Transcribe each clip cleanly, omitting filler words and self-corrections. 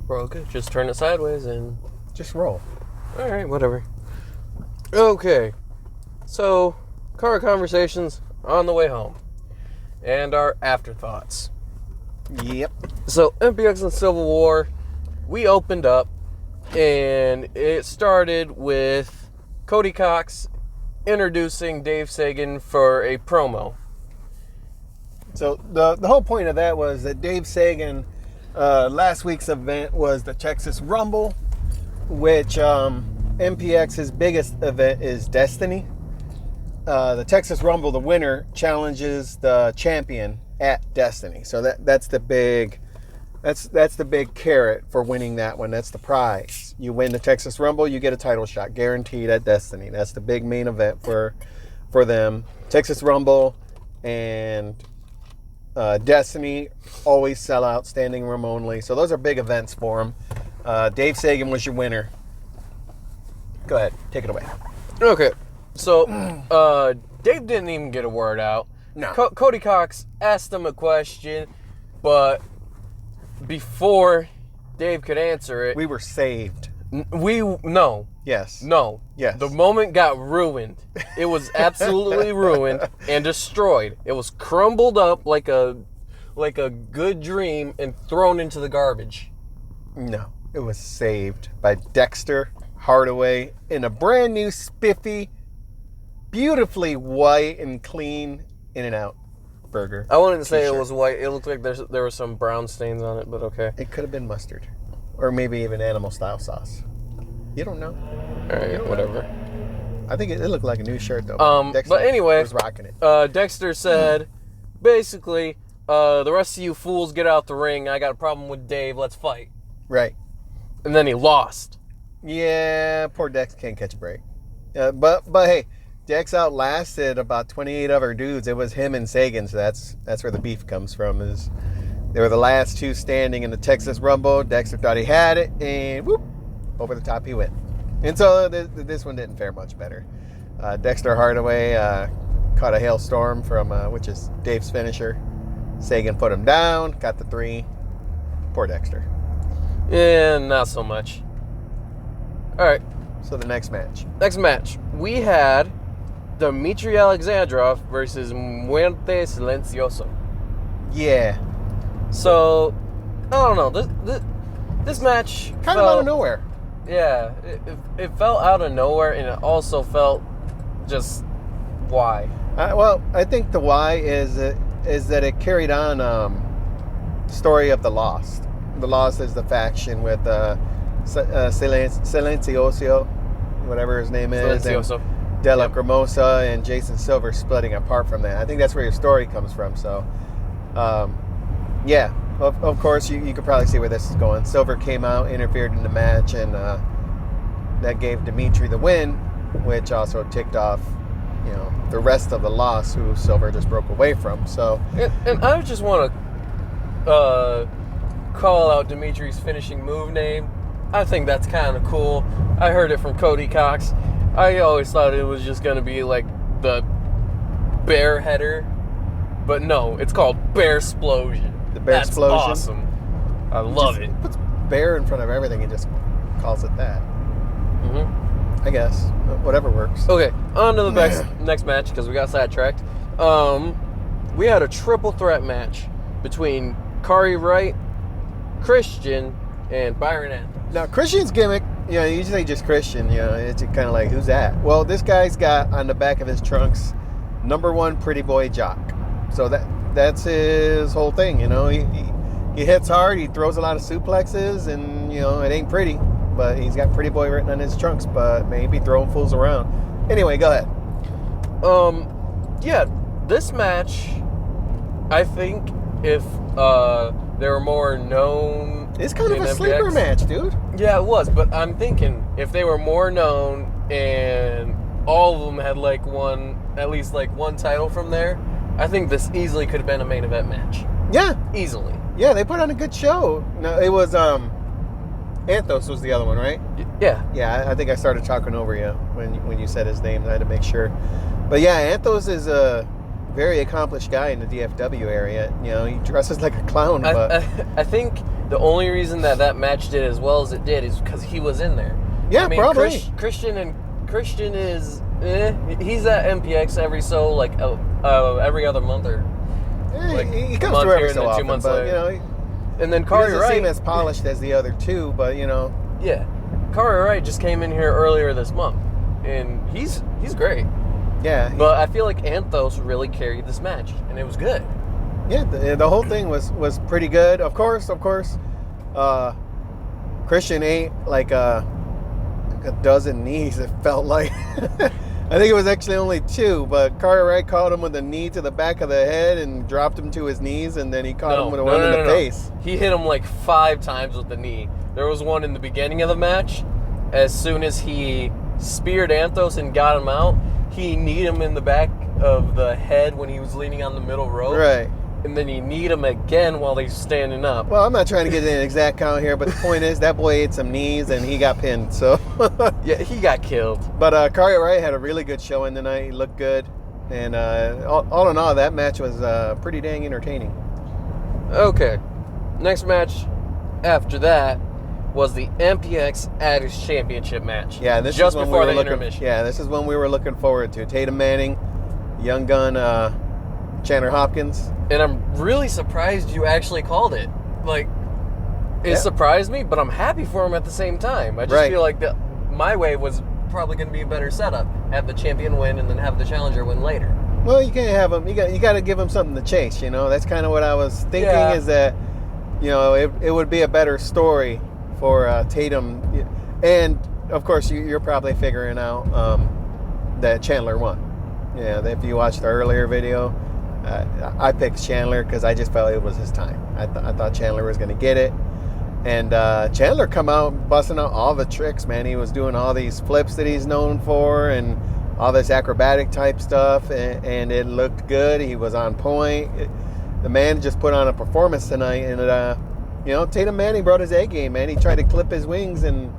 We're all good. Just turn it sideways and... Just roll. Alright, whatever. Okay. So, car conversations on the way home. And our afterthoughts. Yep. So, MPX and Civil War, we opened up, and it started with Cody Cox introducing Dave Sagan for a promo. So the whole point of that was that Dave Sagan, last week's event was the Texas Rumble, which MPX's biggest event is Destiny. The Texas Rumble, the winner challenges the champion at Destiny. So that's the big carrot for winning that one. That's the prize. You win the Texas Rumble, you get a title shot guaranteed at Destiny. That's the big main event for them. Texas Rumble and Destiny always sell out, standing room only. So those are big events for them. Dave Sagan was your winner. Go ahead, take it away. Okay, so Dave didn't even get a word out. No. Cody Cox asked him a question, but before Dave could answer it, We were saved. No. Yes. No. Yes. The moment got ruined. It was absolutely ruined and destroyed. It was crumbled up like a good dream and thrown into the garbage. No. It was saved by Dexter Hardaway in a brand new spiffy, beautifully white and clean In-N-Out burger. I wouldn't say T-shirt. it was white. It looked like there were some brown stains on it, but okay. It could have been mustard. Or maybe even animal style sauce. You don't know. All right, whatever. I think it looked like a new shirt though. Dexter but anyway, was rocking it. Dexter said, basically, the rest of you fools get out the ring. I got a problem with Dave. Let's fight. Right. And then he lost. Yeah, poor Dex can't catch a break. But hey, Dex outlasted about 28 other dudes. It was him and Sagan, so that's where the beef comes from. Is they were the last two standing in the Texas Rumble. Dexter thought he had it, and whoop, over the top he went. And so this one didn't fare much better. Dexter Hardaway caught a hailstorm from which is Dave's finisher. Sagan put him down, got the 3. Poor Dexter. Yeah, not so much. All right. So the next match. Next match, we had Dmitry Alexandrov versus Muerte Silencioso. Yeah. So, I don't know. This match Kind of out of nowhere. Yeah, it felt out of nowhere, and it also felt just why. Well, I think the why is that it carried on the story of the Lost. The Lost is the faction with Silencioso, whatever his name is, Silencioso. and De La Cremosa and Jason Silver splitting apart from that. I think that's where your story comes from. So, yeah, of course, you could probably see where this is going. Silver came out, interfered in the match, and that gave Dmitry the win, which also ticked off, the rest of the Lost, who Silver just broke away from. So, and I just want to call out Dimitri's finishing move name. I think that's kind of cool. I heard it from Cody Cox. I always thought it was just going to be like the bear header, but no, it's called Bear Explosion. The Bear That's Explosion? Awesome. I love it. Puts bear in front of everything and just calls it that. Mm-hmm. I guess. Whatever works. Okay, on to the next match because we got sidetracked. We had a triple threat match between Kari Wright, Christian, and Byron Andrews. Now, Christian's gimmick, usually just Christian, it's kind of like, who's that? Well, this guy's got on the back of his trunks, #1 pretty boy jock. So that's his whole thing, He hits hard, he throws a lot of suplexes, and, it ain't pretty. But he's got pretty boy written on his trunks, but maybe throwing fools around. Anyway, go ahead. Yeah, this match, I think if they were more known... It's kind of a MPX, sleeper match, dude. Yeah, it was, but I'm thinking if they were more known and all of them had at least one title from there, I think this easily could have been a main event match. Yeah. Easily. Yeah, they put on a good show. No, it was, Anthos was the other one, right? Yeah. Yeah, I think I started talking over you when you said his name. I had to make sure. But yeah, Anthos is a very accomplished guy in the DFW area. He dresses like a clown. But I think the only reason that match did as well as it did is because he was in there. Yeah, probably. Christian is he's at MPX every every other month or he comes through every so often, 2 months but later. And then he Kari doesn't Wright seem as polished as the other two, but yeah, Kari Wright just came in here earlier this month, and he's great. Yeah, but I feel like Anthos really carried this match, and it was good. Yeah, the whole thing was pretty good. Of course, Christian ate like a dozen knees. It felt like. I think it was actually only 2, but Kari Wright caught him with a knee to the back of the head and dropped him to his knees, and then he caught him with one in the face. He hit him like 5 times with the knee. There was one in the beginning of the match. As soon as he speared Anthos and got him out, he kneed him in the back of the head when he was leaning on the middle rope. Right. And then he kneed him again while he's standing up. Well, I'm not trying to get an exact count here, but the point is that boy ate some knees and he got pinned. So yeah, he got killed. But Kari Wright had a really good showing tonight. He looked good, and all in all, that match was pretty dang entertaining. Okay, next match after that was the MPX Addicts Championship match. Yeah, this just is when before we were the intermission. Yeah, this is when we were looking forward to Tatum Manning, Young Gun, Chandler Hopkins. And I'm really surprised you actually called it. Like, it surprised me, but I'm happy for him at the same time. I just feel like my way was probably going to be a better setup. Have the champion win and then have the challenger win later. Well, you can't have him. You got to give him something to chase. That's kind of what I was thinking. Yeah. Is that it would be a better story for Tatum, and of course you're probably figuring out that Chandler won. Yeah, if you watched the earlier video. I picked Chandler because I just felt it was his time. I thought Chandler was going to get it. And Chandler come out busting out all the tricks, man. He was doing all these flips that he's known for and all this acrobatic type stuff. And it looked good. He was on point. The man just put on a performance tonight. And, Tatum Manning brought his A game, man. He tried to clip his wings and,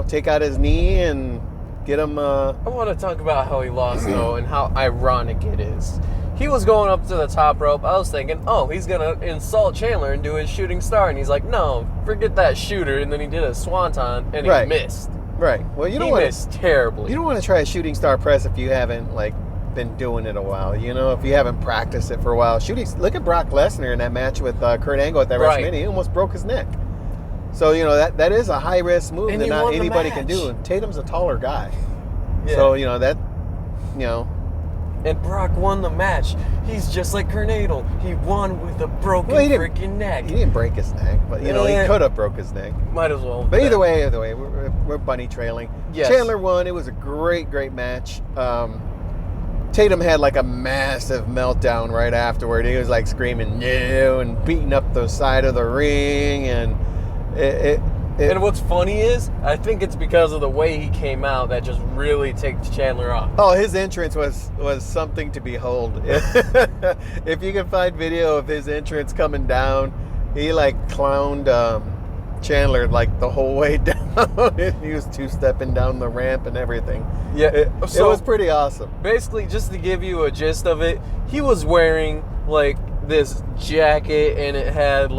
take out his knee and get him... I want to talk about how he lost, though, and how ironic it is. He was going up to the top rope. I was thinking, he's going to insult Chandler and do his shooting star. And he's like, no, forget that shooter. And then he did a swanton, and he missed. Right. Well, he missed terribly. You don't want to try a shooting star press if you haven't, been doing it a while. If you haven't practiced it for a while. Look at Brock Lesnar in that match with Kurt Angle at that WrestleMania. He almost broke his neck. So, that is a high-risk move that not anybody can do. And Tatum's a taller guy. Yeah. So, And Brock won the match. He's just like Kurt Angle. He won with a broken freaking neck. He didn't break his neck, but he could have broke his neck. Might as well. But either way, we're bunny trailing. Yes. Chandler won. It was a great match. Tatum had like a massive meltdown right afterward. He was like screaming "no" and beating up the side of the ring, and and what's funny is, I think it's because of the way he came out that just really takes Chandler off. Oh, his entrance was something to behold. If you can find video of his entrance coming down, he clowned Chandler the whole way down. He was two-stepping down the ramp and everything. Yeah, it was pretty awesome. Basically, just to give you a gist of it, he was wearing this jacket, and it had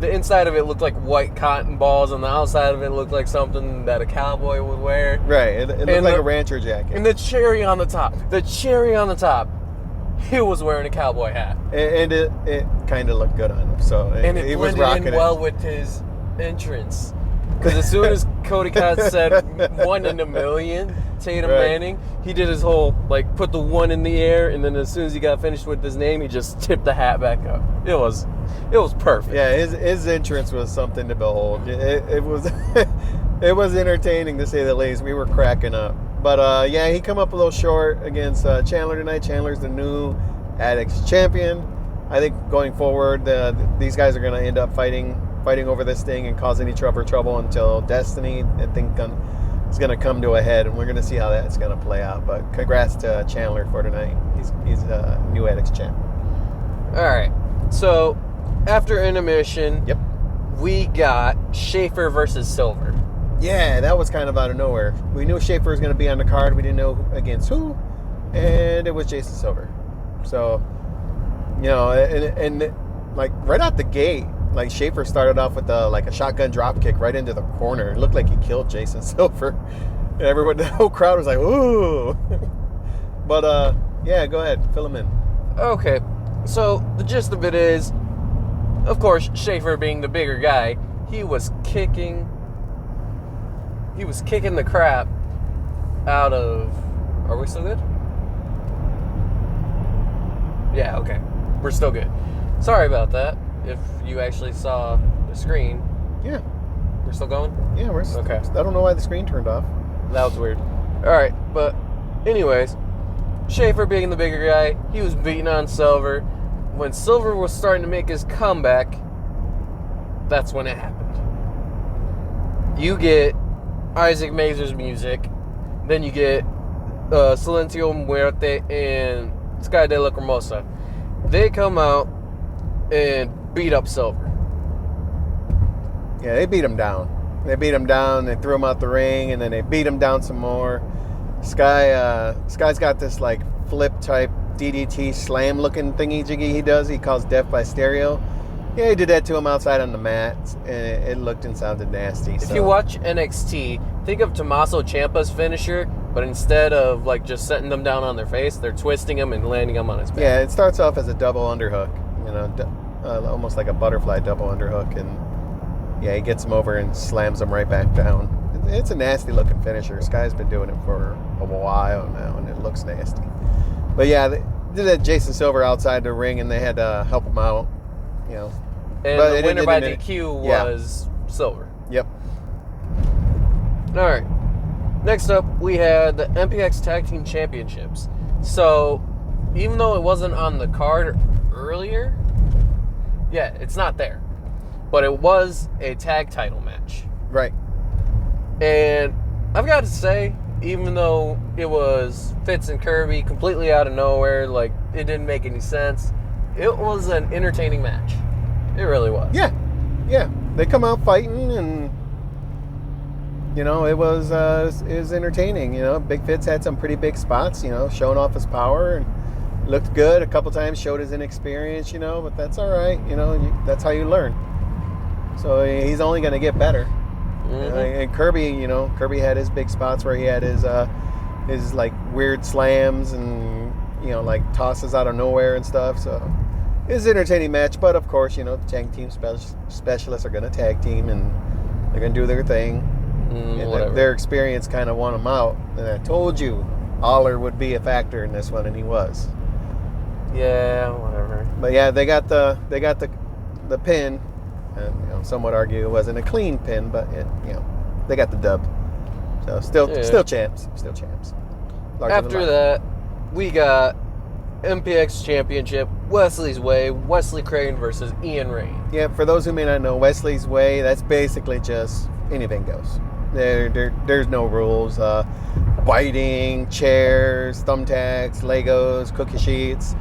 the inside of it looked like white cotton balls, and the outside of it looked like something that a cowboy would wear. Right, it looked like a rancher jacket. And the cherry on the top, he was wearing a cowboy hat. And it kind of looked good on him. So and it he was blended rocking in well with his entrance. Because as soon as Cody Cox said 1 in a million, Tatum Manning, he did his whole, put the 1 in the air, and then as soon as he got finished with his name, he just tipped the hat back up. It was perfect. Yeah, his entrance was something to behold. It was it was entertaining, to say the least. We were cracking up. But, he come up a little short against Chandler tonight. Chandler's the new Addicts champion. I think going forward, these guys are going to end up fighting over this thing and cause any trouble until Destiny, I think, is going to come to a head, and we're going to see how that's going to play out. But congrats to Chandler for tonight. He's a new Addicts champ. All right. So after intermission, we got Schaefer versus Silver. Yeah, that was kind of out of nowhere. We knew Schaefer was going to be on the card. We didn't know against who, and it was Jason Silver. So, and right out the gate, like Schaefer started off with a shotgun drop kick right into the corner. It looked like he killed Jason Silver. And everyone, the whole crowd was like, ooh. But yeah, go ahead, fill him in. Okay, so the gist of it is, of course, Schaefer being the bigger guy, he was kicking the crap out of. Are we still good? Yeah, okay. We're still good. Sorry about that. If you actually saw the screen. Yeah. We're still going? Yeah, we're okay. I don't know why the screen turned off. That was weird. Alright, but anyways, Schaefer being the bigger guy, he was beating on Silver. When Silver was starting to make his comeback, that's when it happened. You get Isaac Mazer's music, then you get Silencio Muerte and Sky de la Cremosa. They come out and beat up Silver. Yeah, they beat him down. They threw him out the ring, and then they beat him down some more. Sky's got this like flip type DDT slam looking thingy jiggy he does. He calls Death by Stereo. Yeah, he did that to him outside on the mat, and it looked and sounded nasty. If you watch NXT, think of Tommaso Ciampa's finisher, but instead of like just setting them down on their face, they're twisting him and landing him on his back. Yeah, it starts off as a double underhook, almost like a butterfly double underhook, and yeah, he gets him over and slams him right back down. It's a nasty looking finisher. Sky's been doing it for a while now, and it looks nasty. But yeah, they did that Jason Silver outside the ring, and they had to help him out, And but the winner by DQ was Silver. Yep. All right. Next up, we had the MPX Tag Team Championships. So, even though it wasn't on the card earlier, yeah, it's not there. But it was a tag title match. Right. And I've got to say, even though it was Fitz and Kirby completely out of nowhere, like, it didn't make any sense, it was an entertaining match. It really was. Yeah. Yeah. They come out fighting, and it was entertaining. Big Fitz had some pretty big spots, showing off his power, and looked good a couple times, showed his inexperience, but that's all right. That's how you learn. So he's only going to get better. Mm-hmm. And Kirby had his big spots where he had his like weird slams and like tosses out of nowhere and stuff. So it was an entertaining match. But of course, the tag team specialists are going to tag team, and they're going to do their thing. And their experience kind of won them out. And I told you, Aller would be a factor in this one, and he was. Yeah, whatever. But yeah, they got the pin, and some would argue it wasn't a clean pin, but they got the dub. So still champs. After that, we got MPX Championship, Wesley's Way, Wesley Crane versus Ian Rain. Yeah, for those who may not know, Wesley's Way, that's basically just anything goes. There's no rules. Biting, chairs, thumbtacks, Legos, cookie sheets.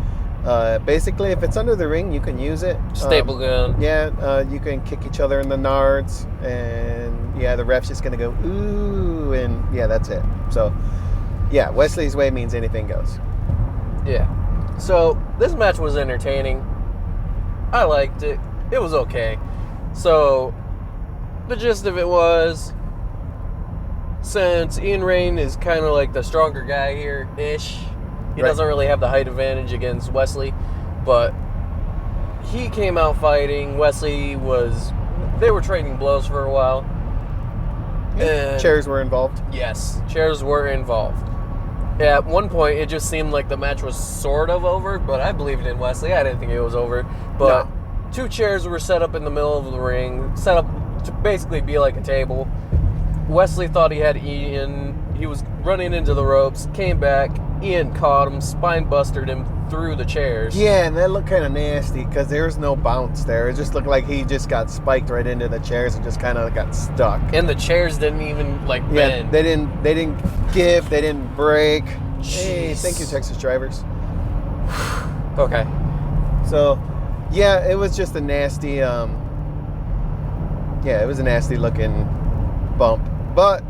Basically, if it's under the ring, you can use it. Staple gun. Yeah, you can kick each other in the nards, and yeah, the ref's just gonna go ooh, and yeah, that's it. So, yeah, Wesley's Way means anything goes. Yeah. So this match was entertaining. I liked it. It was okay. So the gist of it was, since Ian Rain is kind of like the stronger guy here-ish, he doesn't really have the height advantage against Wesley, but he came out fighting. Wesley they were trading blows for a while. And chairs were involved. Yes, chairs were involved. At one point, it just seemed like the match was sort of over, but I believed in Wesley. I didn't think it was over. But two chairs were set up in the middle of the ring, set up to basically be like a table. Wesley thought he had Ian. He was running into the ropes, came back. Ian caught him, spine bustered him through the chairs. Yeah, and that looked kind of nasty because there was no bounce there. It just looked like he just got spiked right into the chairs and just kind of got stuck. And the chairs didn't even bend. Yeah, they didn't give, they didn't break. Jeez. Hey, thank you, Texas drivers. Okay. So, yeah, it was just a nasty. It was a nasty looking bump, but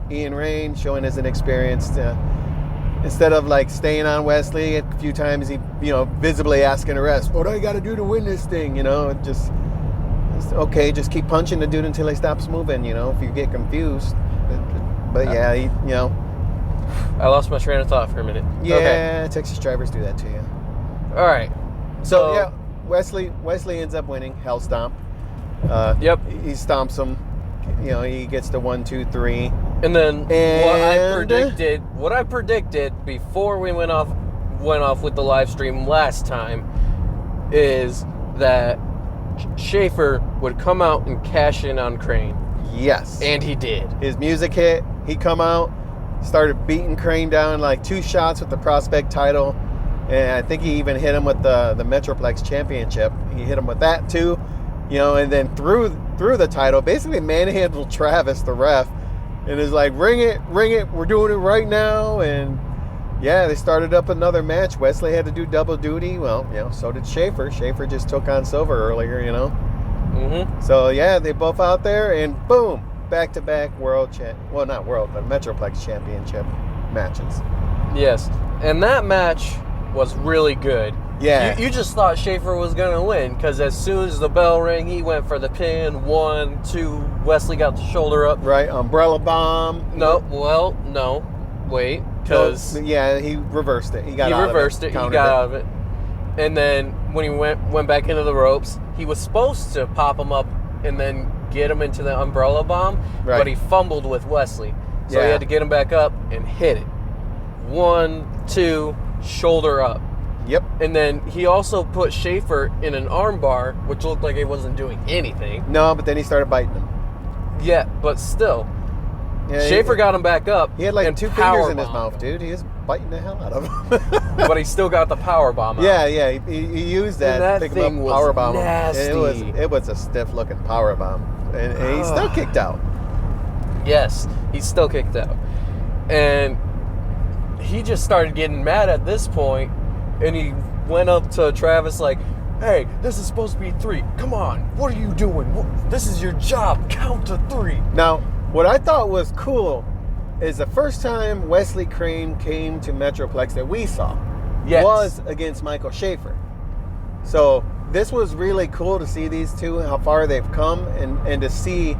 Ian Rain showing his inexperience. instead of like staying on Wesley, a few times he, visibly asking to rest. What do I got to do to win this thing? Just okay, just keep punching the dude until he stops moving. If you get confused. But yeah, I lost my train of thought for a minute. Yeah, Okay. Texas drivers do that to you. All right. So yeah, Wesley ends up winning. Hell stomp. Yep. He stomps him. He gets the 1, 2, 3. And then what I predicted before we went off with the live stream last time is that Schaefer would come out and cash in on Crane. Yes. And he did. His music hit. He come out, started beating Crane down like 2 shots with the Prospect title. And I think he even hit him with the Metroplex Championship. He hit him with that too. And then through the title, basically manhandled Travis, the ref, and is like, ring it, we're doing it right now. And yeah, they started up another match. Wesley had to do double duty. Well, so did Schaefer. Schaefer just took on Silver earlier, Mm-hmm. So yeah, they both out there, and boom, back-to-back not world, but Metroplex Championship matches. Yes, and that match was really good. Yeah. You just thought Schaefer was going to win, because as soon as the bell rang, he went for the pin. 1, 2, Weslly got the shoulder up. Right, umbrella bomb. No, wait, because... Yeah, he reversed it. He got out of it. And then when he went back into the ropes, he was supposed to pop him up and then get him into the umbrella bomb, right. But he fumbled with Wesley. So he had to get him back up and hit it. 1, 2, shoulder up. Yep. And then he also put Schaefer in an armbar, which looked like it wasn't doing anything. No, but then he started biting him. Yeah, but still. Yeah, Schaefer got him back up. He had like 2 fingers in his mouth, him. dude. He was biting the hell out of him. But he still got the power bomb out. Yeah, he used that. And that to pick thing him up, was power bomb nasty. It was a stiff looking power bomb, and he still kicked out. Yes, he still kicked out, and he just started getting mad at this point, and he went up to Travis like, "Hey, this is supposed to be 3. Come on, what are you doing? This is your job. Count to 3." Now, what I thought was cool is the first time Wesley Crane came to Metroplex that we saw was against Michael Schaefer. So this was really cool to see these two, how far they've come, and to see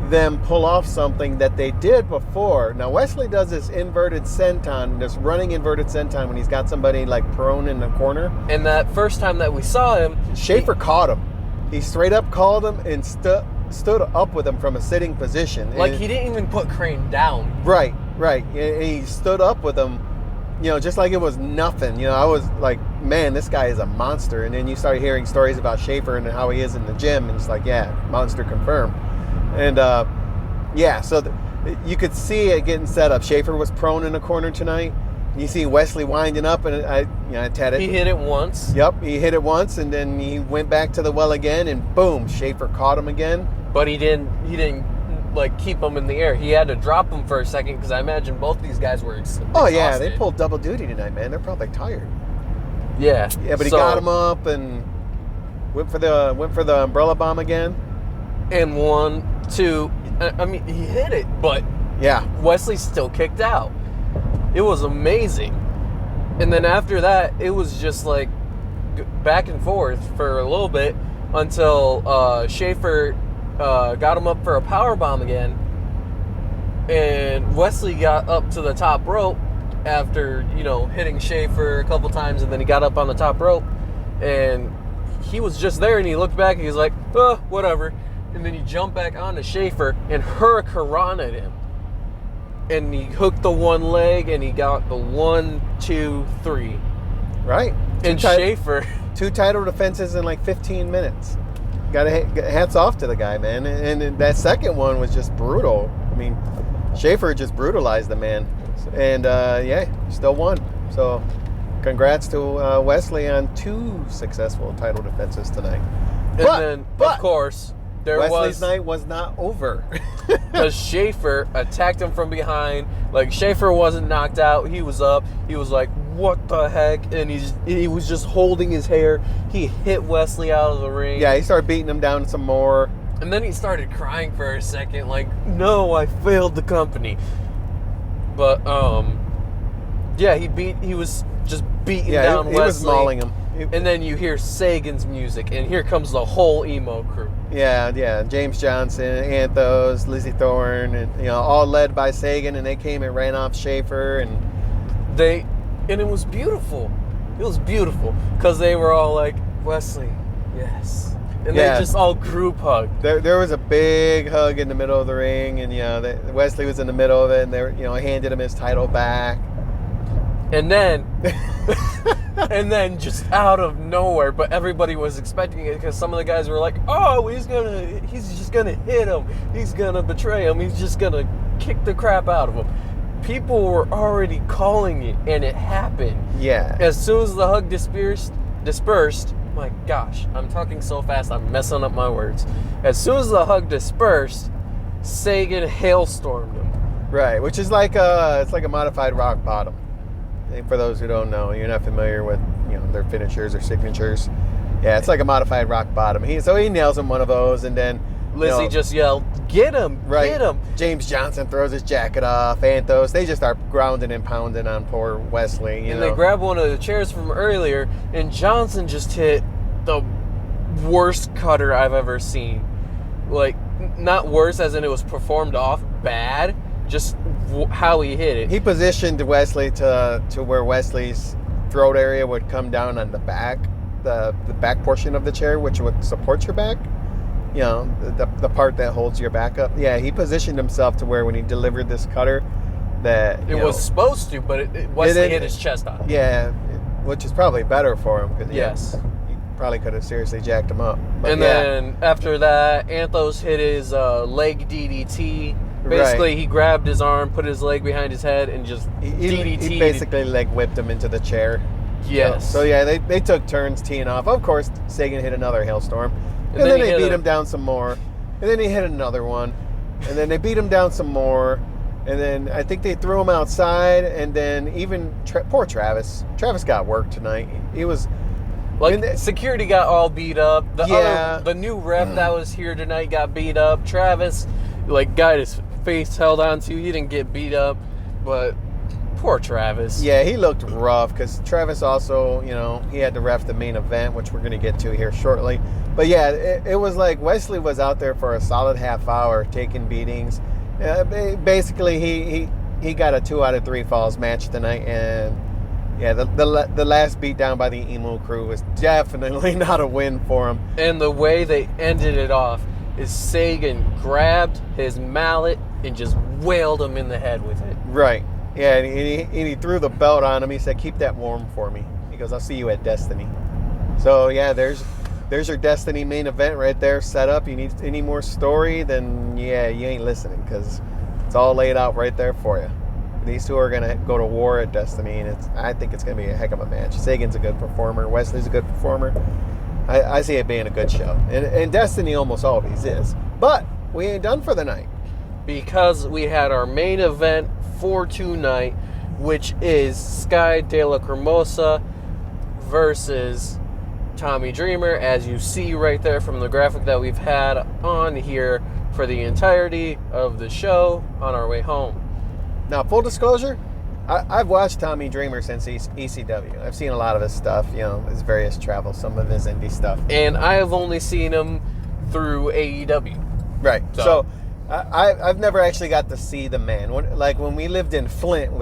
them pull off something that they did before. Now, Wesley does this inverted senton, this running inverted senton when he's got somebody like prone in the corner. And that first time that we saw him, Schaefer caught him. He straight up called him and stood up with him from a sitting position. Like, he didn't even put Crane down. Right. And he stood up with him, just like it was nothing. I was like, man, this guy is a monster. And then you started hearing stories about Schaefer and how he is in the gym, and it's like, yeah, monster confirmed. And so you could see it getting set up. Schaefer was prone in the corner tonight. You see Wesley winding up, and I Ted it. He hit it once. Yep, he hit it once, and then he went back to the well again, and boom, Schaefer caught him again. But he didn't like keep him in the air. He had to drop him for a second, because I imagine both these guys were exhausted. Oh yeah, they pulled double duty tonight, man. They're probably tired. Yeah, but he got him up and went for the umbrella bomb again. And 1, 2, I mean, he hit it, but yeah, Wesley still kicked out. It was amazing. And then after that, it was just like back and forth for a little bit until Schaefer got him up for a power bomb again. And Wesley got up to the top rope after, hitting Schaefer a couple times, and then he got up on the top rope, and he was just there, and he looked back and he was like, whatever. And then he jumped back onto Schaefer and hurricanranaed him. And he hooked the one leg, and he got the 1, 2, 3. Right. And Schaefer... 2 title defenses in like 15 minutes. Hats off to the guy, man. And that second one was just brutal. I mean, Schaefer just brutalized the man. And, still won. So, congrats to Wesley on 2 successful title defenses tonight. And of course... Wesley's night was not over. Because Schaefer attacked him from behind. Like, Schaefer wasn't knocked out. He was up. He was like, what the heck? And he was just holding his hair. He hit Wesley out of the ring. Yeah, he started beating him down some more. And then he started crying for a second. Like, no, I failed the company. But, Yeah, he was just beating down he Wesley. was mauling him. And then you hear Sagan's music, and here comes the whole emo crew. Yeah. James Johnson, Anthos, Lizzie Thorne, and all led by Sagan, and they came and ran off Schaefer, and it was beautiful. It was beautiful because they were all like, Wesley, yes, and they just all group hugged. There was a big hug in the middle of the ring, and Wesley was in the middle of it, and they handed him his title back, and then. And then just out of nowhere, but everybody was expecting it because some of the guys were like, oh, he's just gonna hit him, he's gonna betray him, he's just gonna kick the crap out of him. People were already calling it, and it happened. Yeah. As soon as the hug dispersed, my gosh, I'm talking so fast, I'm messing up my words. As soon as the hug dispersed, Sagan hailstormed him. Right, which is it's like a modified rock bottom. For those who don't know, you're not familiar with their finishers or signatures. Yeah, it's like a modified rock bottom. He nails him one of those, and then Lizzie just yelled, "Get him! Right. Get him!" James Johnson throws his jacket off. Anthos, they just start grounding and pounding on poor Wesley. They grab one of the chairs from earlier, and Johnson just hit the worst cutter I've ever seen. Like, not worse as in it was performed off bad. Just how he hit it. He positioned Wesley to where Wesley's throat area would come down on the back, the back portion of the chair, which would support your back. The part that holds your back up. Yeah, he positioned himself to where when he delivered this cutter, that it was supposed to, but Wesley hit his chest on it. Yeah, which is probably better for him because yes, he probably could have seriously jacked him up. But then after that, Anthos hit his leg DDT. Basically, he grabbed his arm, put his leg behind his head, and just DDT'd. He basically leg whipped him into the chair. Yes. So they took turns teeing off. Of course, Sagan hit another hailstorm. And then they beat him down some more. And then he hit another one. And then they beat him down some more. And then I think they threw him outside. And then even poor Travis. Travis got worked tonight. He was... security got all beat up. Yeah. The new ref that was here tonight got beat up. Travis, got his face held onto. He didn't get beat up, but poor Travis. Yeah, he looked rough because Travis also, he had to ref the main event, which we're going to get to here shortly. But yeah, it was like Wesley was out there for a solid half hour taking beatings. Basically, he got a 2 out of 3 falls match tonight, and yeah, the last beat down by the emo crew was definitely not a win for him. And the way they ended it off is Sagan grabbed his mallet and just wailed him in the head with it. Right. Yeah, and he threw the belt on him. He said, "Keep that warm for me." He goes, "I'll see you at Destiny." So yeah, there's your Destiny main event right there set up. You need any more story, then yeah, you ain't listening because it's all laid out right there for you. These two are gonna go to war at Destiny, and I think it's gonna be a heck of a match. Sagan's a good performer. Wesley's a good performer. I see it being a good show. And Destiny almost always is. But we ain't done for the night. Because we had our main event for tonight, which is Sky De La Cremosa versus Tommy Dreamer, as you see right there from the graphic that we've had on here for the entirety of the show on our way home. Now, full disclosure, I've watched Tommy Dreamer since ECW. I've seen a lot of his stuff, his various travels, some of his indie stuff. And I have only seen him through AEW. Right. So I've never actually got to see the man. When we lived in Flint,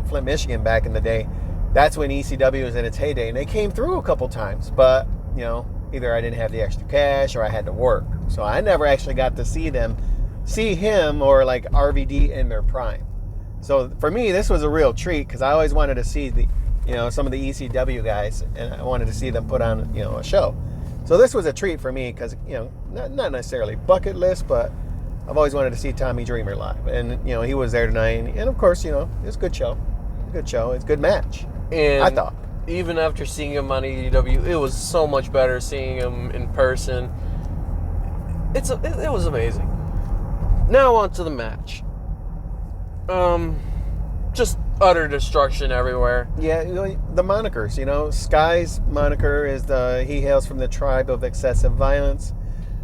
Flint, Michigan back in the day, that's when ECW was in its heyday. And they came through a couple times, but, either I didn't have the extra cash or I had to work. So I never actually got to see him or like RVD in their prime. So for me, this was a real treat because I always wanted to see some of the ECW guys, and I wanted to see them put on, a show. So this was a treat for me because, not necessarily bucket list, but I've always wanted to see Tommy Dreamer live. And, he was there tonight. And of course, it was a good show. It's a good match. And I thought. Even after seeing him on AEW, it was so much better seeing him in person. It was amazing. Now on to the match. Just utter destruction everywhere. Yeah, the monikers, Sky's moniker is he hails from the tribe of excessive violence.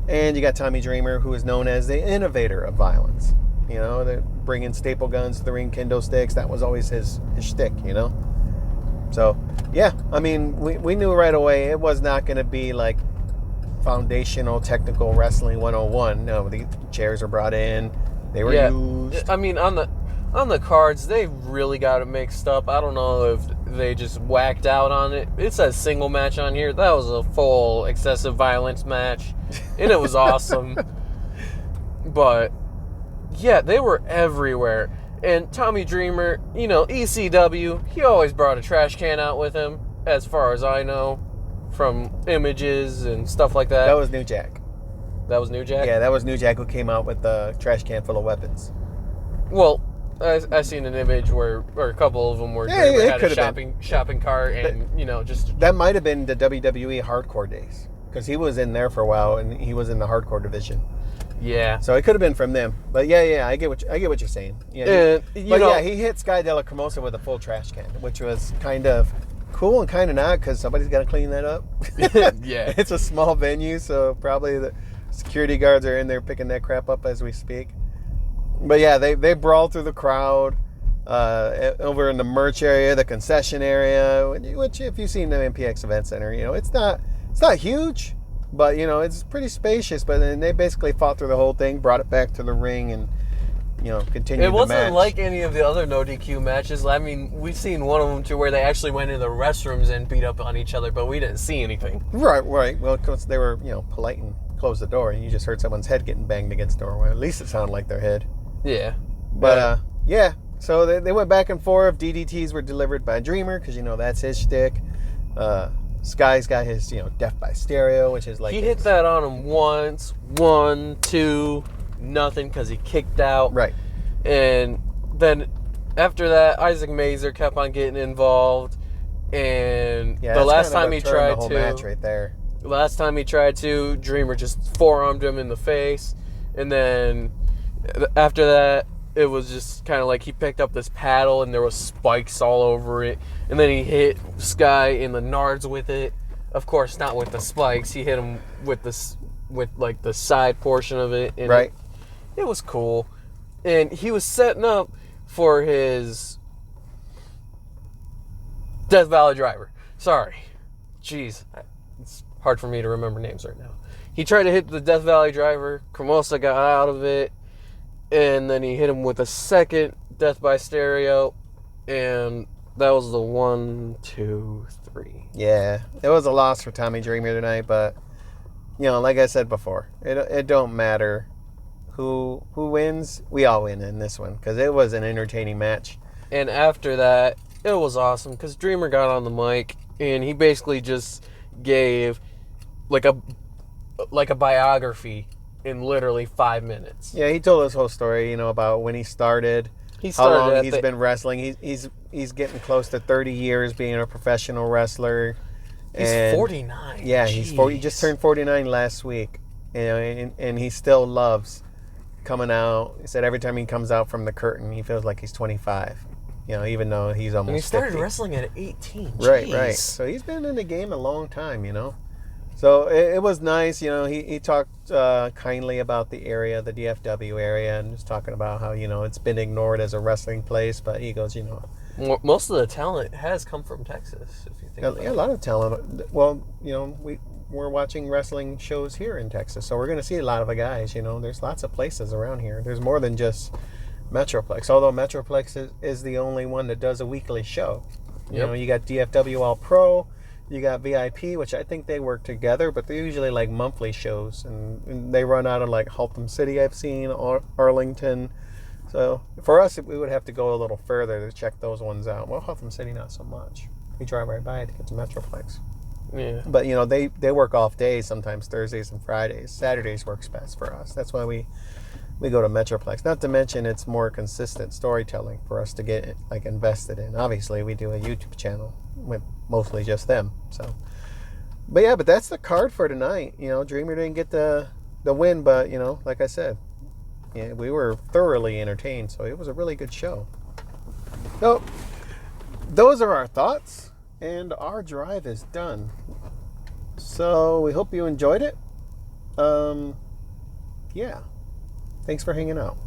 And you got Tommy Dreamer, who is known as the innovator of violence. You know, they're bringing staple guns to the ring, kendo sticks. That was always his shtick, you know? So, yeah, I mean, we knew right away it was not going to be like foundational technical wrestling 101. No, the chairs were brought in. They were used. I mean, on the cards, they really got it mixed up. I don't know if they just whacked out on it. It says single match on here. That was a full excessive violence match, and it was awesome. But, yeah, they were everywhere. And Tommy Dreamer, you know, ECW, he always brought a trash can out with him, as far as I know, from images and stuff like that. That was New Jack. That was New Jack? Yeah, that was New Jack who came out with the trash can full of weapons. Well, I seen an image where a couple of them were Dreamer had a shopping cart and, you know, just... That might have been the WWE hardcore days, because he was in there for a while, and he was in the hardcore division. Yeah. So it could have been from them. But yeah, I get what you're saying. Yeah, he hit Sky de la Cremosa with a full trash can, which was kind of cool and kind of not, because somebody's got to clean that up. Yeah. It's a small venue, so probably the security guards are in there picking that crap up as we speak. But yeah, they brawled through the crowd over in the merch area, the concession area, which if you've seen the MPX Event Center, you know, it's not huge. But, you know, it's pretty spacious. But then they basically fought through the whole thing, brought it back to the ring, and, you know, continued the match. It wasn't like any of the other no DQ matches. I mean, we've seen one of them to where they actually went into the restrooms and beat up on each other, but we didn't see anything. Right. Well, because they were, you know, polite and closed the door, and you just heard someone's head getting banged against the door. Well, at least it sounded like their head. Yeah. But, yeah. So they went back and forth. DDTs were delivered by Dreamer, because, you know, that's his shtick. Sky's got his, you know, Death by Stereo, which is like... He hit that on him once, 1, 2, nothing, because he kicked out. Right. And then after that, Isaac Mazer kept on getting involved. And the last time he tried the whole match right there. The last time he tried to, Dreamer just forearmed him in the face. And then after that, it was just kind of like he picked up this paddle and there was spikes all over it. And then he hit Sky in the nards with it. Of course, not with the spikes. He hit him with like the side portion of it. And right. It was cool. And he was setting up for his Death Valley Driver. Sorry. Jeez. It's hard for me to remember names right now. He tried to hit the Death Valley Driver. Cremosa got out of it. And then he hit him with a second Death by Stereo. And that was the 1, 2, 3. Yeah. It was a loss for Tommy Dreamer tonight. But, you know, like I said before, it don't matter who wins. We all win in this one. Because it was an entertaining match. And after that, it was awesome. Because Dreamer got on the mic. And he basically just gave like a biography in literally 5 minutes. Yeah, he told his whole story, you know, about when he started, how long he's been wrestling. He's getting close to 30 years being a professional wrestler. He's 49. Yeah, Jeez. He just turned 49 last week, you know, and he still loves coming out. He said every time he comes out from the curtain, he feels like he's 25. You know, even though he's almost 50. And he started wrestling at 18. Right, Jeez. right. So he's been in the game a long time, you know. So it was nice, you know, he talked kindly about the area, the DFW area, and just talking about how, you know, it's been ignored as a wrestling place, but he goes, you know. Most of the talent has come from Texas, if you think about it. Yeah, a lot of talent. Well, you know, we're watching wrestling shows here in Texas, so we're going to see a lot of the guys, you know. There's lots of places around here. There's more than just Metroplex, although Metroplex is the only one that does a weekly show. You know, you got DFW All Pro. You got VIP, which I think they work together, but they're usually like monthly shows, and they run out of like Haltom City, I've seen, Arlington. So for us, we would have to go a little further to check those ones out. Well, Haltom City, not so much. We drive right by it to get to Metroplex. Yeah. But, you know, they work off days, sometimes Thursdays and Fridays. Saturdays works best for us. That's why we go to Metroplex. Not to mention it's more consistent storytelling for us to get like invested in. Obviously, we do a YouTube channel with mostly just them. So, but that's the card for tonight. You know, Dreamer didn't get the win, but, you know, like I said, yeah, we were thoroughly entertained. So it was a really good show. So those are our thoughts, and our drive is done. So we hope you enjoyed it. Yeah. Thanks for hanging out.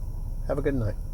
Have a good night.